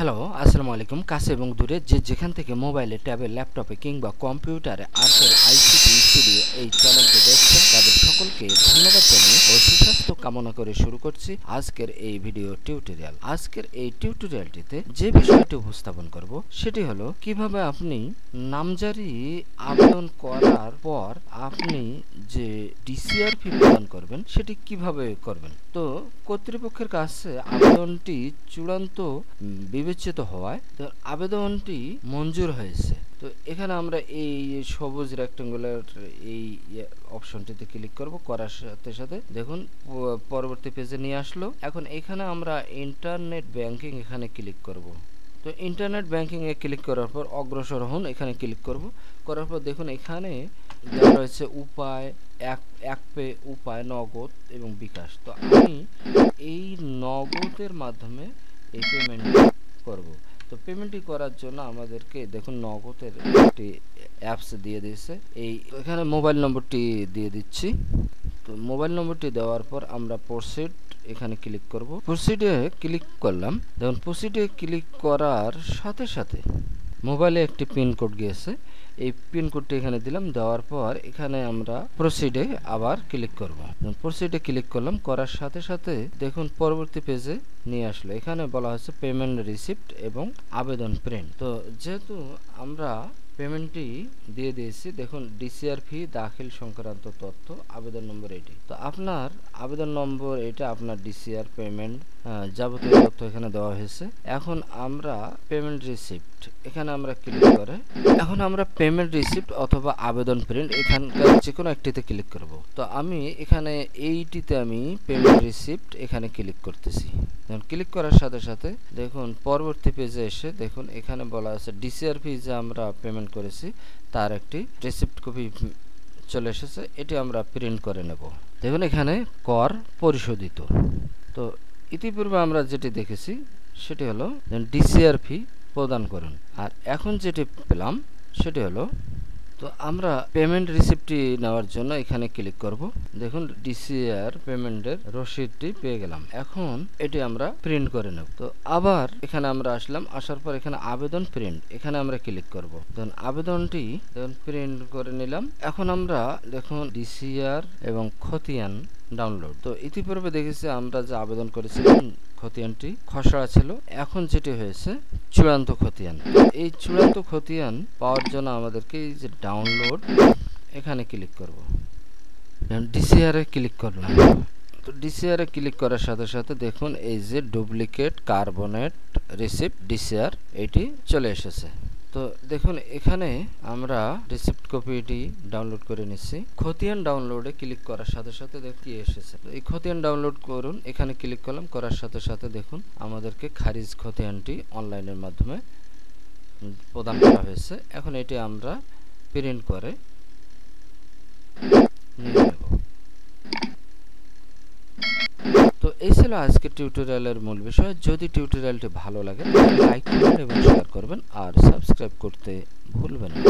Hello, আসসালামু আলাইকুম। কাছে এবং দূরে যে যেখান থেকে মোবাইলে, ট্যাবে, ল্যাপটপে কিংবা কম্পিউটারে আর্কেল আইসিটি স্টুডিও এই চ্যানেলটি দেখছেন তাদের সকলকে ধন্যবাদ জানিয়ে ও সুস্বাস্থ্য কামনা করে শুরু করছি আজকের এই ভিডিও টিউটোরিয়াল। আজকের এই টিউটোরিয়ালটিতে যে বিষয়টি উপস্থাপন করব সেটি হলো কিভাবে আপনি নামজারি আবেদন করার পর আপনি যে ডিসিআর ফি প্রদান করবেন সেটি কিভাবে করবেন। তো কর্তৃপক্ষের কাছে আবেদনটি চূড়ান্ত বিবেচিত হওয়ায় আবেদনটি মঞ্জুর হয়েছে। তো এখানে আমরা এই সবুজ রেক্টেঙ্গুলার এই অপশনটিতে ক্লিক করব। করার সাথে সাথে দেখুন পরবর্তী পেজে নিয়ে আসলো। এখন এখানে আমরা ইন্টারনেট ব্যাংকিং এখানে ক্লিক করব। তো ইন্টারনেট ব্যাংকিং এ ক্লিক করার পর অগ্রসর হন, এখানে ক্লিক করব। করার পর দেখুন এখানে দেওয়া রয়েছে উপায় এক পে, উপায়, নগদ এবং বিকাশ। তো আমি এই নগদের মাধ্যমে এই পেমেন্ট করব। তো পেমেন্টটি করার জন্য আমাদেরকে দেখুন নগদের একটি অ্যাপস দিয়ে দিয়েছে। এই এখানে মোবাইল নম্বরটি দিয়ে দিচ্ছি। তো মোবাইল নম্বরটি দেওয়ার পর আমরা প্রসিড এখানে ক্লিক করব। প্রসিডে ক্লিক করলাম। দেখুন প্রসিডে ক্লিক করার সাথে সাথে মোবাইলে একটি পিন কোড গিয়েছে। এই পিন কোডটি এখানে দিলাম। দেওয়ার পর এখানে আমরা প্রসিডে আবার ক্লিক করব। প্রসিডে ক্লিক করলাম। করার সাথে সাথে দেখুন পরবর্তী পেজে নিয়ে আসলো। এখানে বলা হচ্ছে পেমেন্ট রিসিপ্ট এবং আবেদন প্রিন্ট। তো যেহেতু আমরা পেমেন্টটি দিয়ে দিয়েছি, দেখুন ডিসিআর ফি দাখিল সংক্রান্ত তথ্য, আবেদন নম্বর এটি। তো আপনার আবেদন নম্বর এটা, আপনার ডিসিআর পেমেন্ট যাবতীয় তথ্য এখানে দেওয়া হয়েছে। এখন আমরা পেমেন্ট রিসিপ্ট এখানে আমরা ক্লিক করে এখন আমরা পেমেন্ট রিসিপ্ট অথবা আবেদন প্রিন্ট এখানকার যে কোনো একটিতে ক্লিক করব। তো আমি এখানে এইটিতে আমি পেমেন্ট রিসিপ্ট এখানে ক্লিক করতেছি। ক্লিক করার সাথে সাথে দেখুন পরবর্তী পেজে এসে দেখুন এখানে বলা আছে ডিসিআর ফি যে আমরা পেমেন্ট করেছি তার একটি রিসিপ্ট কপি চলে এসেছে। এটি আমরা প্রিন্ট করে নেব। দেখুন এখানে কর পরিশোধিত। তো ইতিপূর্বে আমরা যেটি দেখেছি সেটি হলো ডিসিআর ফি প্রদান করুন। আর এখন যেটি পেলাম সেটি হলো, তো আমরা পেমেন্ট রিসিপ্টটি নেওয়ার জন্য এখানে ক্লিক করব। দেখুন ডিসিআর পেমেন্টের রসিদটি পেয়ে গেলাম। এখন এটি আমরা প্রিন্ট করে নেব। তো আবার এখানে আমরা আসলাম। আসার পর এখানে আবেদন প্রিন্ট এখানে আমরা ক্লিক করব। দেখুন আবেদনটি প্রিন্ট করে নিলাম। এখন আমরা দেখুন ডিসিআর এবং খতিয়ান ডাউনলোড। তো ইতিপূর্বে দেখেছি আমরা যে আবেদন করেছিলাম খতিয়ানটি খসড়া ছিল, এখন যেটি হয়েছে চূড়ান্ত খতিয়ান। এই চূড়ান্ত খতিয়ান পাওয়ার জন্য আমাদেরকে এই যে ডাউনলোড এখানে ক্লিক করব। ডিসিআর এ ক্লিক করলাম। তো ডিসিআর এ ক্লিক করার সাথে সাথে দেখুন এই যে ডুপ্লিকেট কার্বনেট রিসিপ্ট ডিসিআর এটি চলে এসেছে। তো দেখুন এখানে আমরা রিসিপ্ট কপিটি ডাউনলোড করে নিচ্ছি। খতিয়ান ডাউনলোডে ক্লিক করার সাথে সাথে দেখুন কি এসেছে। তো এই খতিয়ান ডাউনলোড করুন, এখানে ক্লিক করলাম। করার সাথে সাথে দেখুন আমাদেরকে খারিজ খতিয়ানটি অনলাইনের মাধ্যমে প্রদান করা হয়েছে। এখন এটি আমরা প্রিন্ট করে নিয়ে নেব। তো এই ছিল আজকের টিউটোরিয়ালের মূল বিষয়। যদি টিউটোরিয়ালটি ভালো লাগে লাইক করবেন এবং শেয়ার করবেন আর সাবস্ক্রাইব করতে ভুলবেন না।